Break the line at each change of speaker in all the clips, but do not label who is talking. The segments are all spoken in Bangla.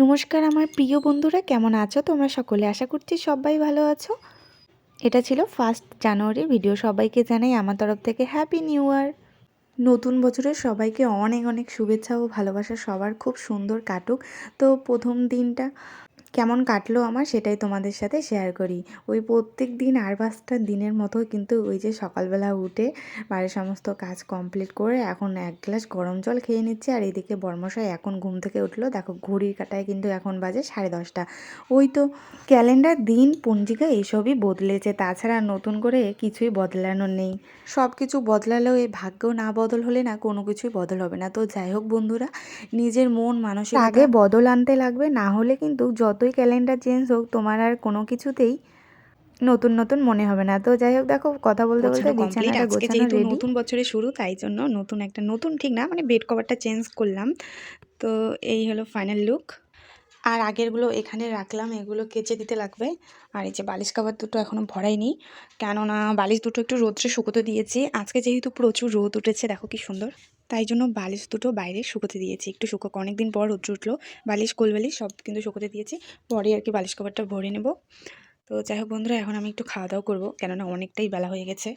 নমস্কার আমার প্রিয় বন্ধুরা, কেমন আছো তোমরা সকলে? আশা করছি সবাই ভালো আছো। এটা ছিল 1 জানুয়ারি ভিডিও। সবাইকে জানাই আমার তরফ থেকে হ্যাপি নিউ ইয়ার। নতুন বছরের সবাইকে অনেক অনেক শুভেচ্ছা ও ভালোবাসা। সবার খুব সুন্দর কাটুক। তো প্রথম দিনটা কেমন কাটলো আমার সেটাই তোমাদের সাথে শেয়ার করি। ওই প্রত্যেক দিন আর 5টা দিনের মতো কিন্তু ওই যে সকালবেলা উঠে বাড়ির সমস্ত কাজ কমপ্লিট করে এখন এক গ্লাস গরম জল খেয়ে নিচ্ছি। আর এদিকে বর্মশাই এখন ঘুম থেকে উঠলো, দেখো ঘড়ির কাঁটায় কিন্তু এখন বাজে 10:30। ওই তো ক্যালেন্ডার, দিন, পঞ্জিকা এসবই বদলেছে, তাছাড়া নতুন করে কিছুই বদলানোর নেই। সব কিছু বদলালেও এই ভাগ্য না বদল হলে না কোনো কিছুই বদল হবে না। তো যাই হোক বন্ধুরা, নিজের মন মানসিকতা আগে বদল আনতে লাগবে, না হলে কিন্তু যতই ক্যালেন্ডার চেঞ্জ হোক তোমার আর কোনো কিছুতেই নতুন নতুন মনে হবে না। তো যাই হোক, দেখো কথা বলতে বলতে বিছানাটা গোছানো রেডি।
নতুন বছরের শুরু, তাই জন্য নতুন ঠিক না, মানে বেড কভারটা চেঞ্জ করলাম। তো এই হলো ফাইনাল লুক। আর আগেরগুলো এখানে রাখলাম, এগুলো কেচে দিতে লাগবে। আর এই যে বালিশ কভার দুটো এখনও ভরাইনি, কেননা বালিশ দুটো একটু রোদ্রে শুকোতে দিয়েছি। আজকে যেহেতু প্রচুর রোদ উঠেছে, দেখো কি সুন্দর, তাই জন্য বালিশ দুটো বাইরে শুকোতে দিয়েছি, একটু শুকোক। অনেকদিন পর রোদ্র উঠলো, বালিশ কোলবালিশ সব কিন্তু শুকোতে দিয়েছি। পরে আর কি বালিশ কভারটা ভরে নেব। তো যাই হোক বন্ধুরা, এখন আমি একটু খাওয়া দাওয়া করবো, কেননা অনেকটাই বেলা হয়ে গেছে।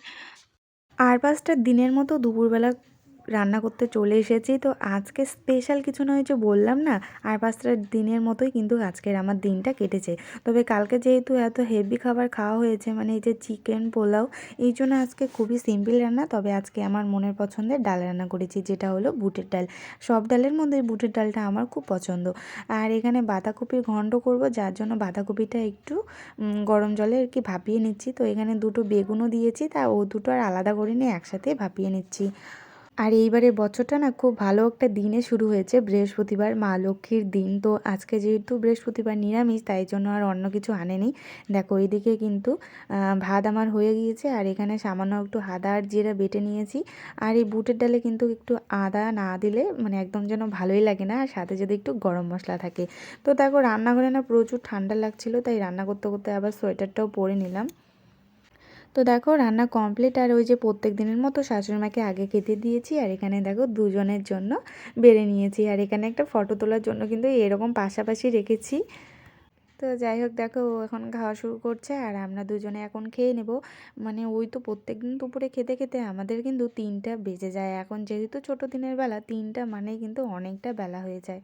আর 5টা দিনের মতো দুপুরবেলা রান্না করতে চলে এসেছি। তো আজকে স্পেশাল কিছু নয়, যে বললাম না, আর 5টা দিনের মতোই কিন্তু আজকের আমার দিনটা কেটেছে। তবে কালকে যেহেতু এত হেভি খাবার খাওয়া হয়েছে, মানে এই যে চিকেন পোলাও, এই জন্য আজকে খুবই সিম্পল রান্না। তবে আজকে আমার মনের পছন্দের ডাল রান্না করেছি, যেটা হলো বুটের ডাল। সব ডালের মধ্যে বুটের ডালটা আমার খুব পছন্দ। আর এখানে বাঁধাকপির ঘন্ট করব, যার জন্য বাঁধাকপিটা একটু গরম জলে আর কি ভাপিয়ে নিচ্ছি। তো এখানে দুটো বেগুনও দিয়েছি, তা ও দুটো আর আলাদা করে নিয়ে একসাথে ভাপিয়ে নিচ্ছি। আর এইবারের বছরটা না খুব ভালো একটা দিনে শুরু হয়েছে, বৃহস্পতিবার, মা লক্ষ্মীর দিন। তো আজকে যেহেতু বৃহস্পতিবার নিরামিষ, তাই জন্য আর অন্য কিছু আনেনি। দেখো এইদিকে কিন্তু ভাত আমার হয়ে গিয়েছে, আর এখানে সামান্য একটু আদা আর জিরা বেটে নিয়েছি। আর এই বুটের ডালে কিন্তু একটু আদা না দিলে মানে একদম যেন ভালোই লাগে না, আর সাথে যদি একটু গরম মশলা থাকে। তো দেখো রান্নাঘরে না প্রচুর ঠান্ডা লাগছিল, তাই রান্না করতে করতে আবার সোয়েটারটাও পরে নিলাম। তো দেখো রান্না কমপ্লিট। আর ওই যে প্রত্যেক দিনের মতো শাশুড়িমাকে আগে খেতে দিয়েছি, আর এখানে দেখো দুজনের জন্য বেড়ে নিয়েছি। আর এখানে একটা ফটো তোলার জন্য কিন্তু এরকম পাশাপাশি রেখেছি। তো যাই হোক, দেখো ও এখন খাওয়া শুরু করছে, আর আমরা দুজনে এখন খেয়ে নেব। মানে ওই তো প্রত্যেক দিন দুপুরে খেতে খেতে আমাদের কিন্তু 3টা বেজে যায়। এখন যেহেতু ছোটো দিনের বেলা, 3টা মানেই কিন্তু অনেকটা বেলা হয়ে যায়।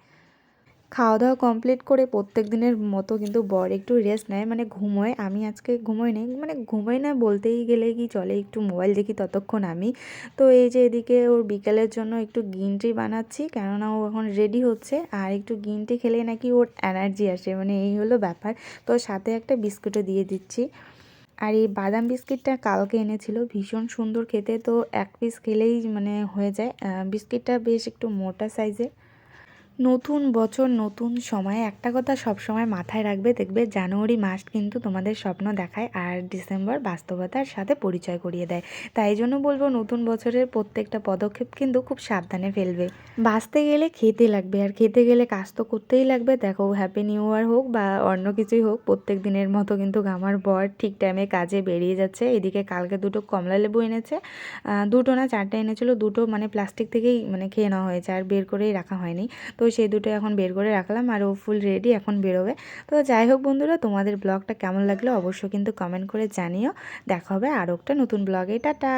খাওয়া দাওয়া কমপ্লিট করে প্রত্যেক দিনের মতো কিন্তু বর একটু রেস্ট নেয়, মানে ঘুমোয়। আমি আজকে ঘুমোই নেই, মানে ঘুমোই না বলতেই গেলে কি চলে, একটু মোবাইল দেখি ততক্ষণ আমি। তো এই যে এদিকে ওর বিকেলের জন্য একটু গ্রিন টি বানাচ্ছি, কেননা ও এখন রেডি হচ্ছে। আর একটু গ্রিন টি খেলে নাকি ওর এনার্জি আসে, মানে এই হলো ব্যাপার। তো সাথে একটা বিস্কুটও দিয়ে দিচ্ছি। আর এই বাদাম বিস্কিটটা কালকে এনেছিল, ভীষণ সুন্দর খেতে। তো এক পিস খেলেই মানে হয়ে যায়। বিস্কিটটা বেশ একটু মোটা সাইজের। নতুন বছর নতুন সময়, একটা কথা সব সময় মাথায় রাখবে, দেখবে জানুয়ারি মাস কিন্তু তোমাদের স্বপ্ন দেখায়, আর ডিসেম্বর বাস্তবতার সাথে পরিচয় করিয়ে দেয়। তাই জন্য বলবো নতুন বছরের প্রত্যেকটা পদক্ষেপ কিন্তু খুব সাবধানে ফেলবে। বাঁচতে গেলে খেতে লাগবে, আর খেতে গেলে কাজ তো করতেই লাগবে। দেখো হ্যাপি নিউ ইয়ার হোক বা অন্য কিছুই হোক, প্রত্যেক দিনের মতো কিন্তু আমার বর ঠিক টাইমে কাজে বেরিয়ে যাচ্ছে। এদিকে কালকে দুটো কমলা লেবু এনেছে, দুটো না 4টা এনেছিল, দুটো মানে প্লাস্টিক থেকেই মানে খেয়ে নেওয়া হয়েছে, আর বের করেই রাখা হয়নি। তো সেই দুটো এখন বের করে রাখলাম, আর ও ফুল রেডি, এখন বেরোবে। তো যাই হোক বন্ধুরা, তোমাদের ব্লগটা কেমন লাগলো অবশ্যই কিন্তু কমেন্ট করে জানিও। দেখা হবে আরও একটা নতুন ব্লগে। টাটা।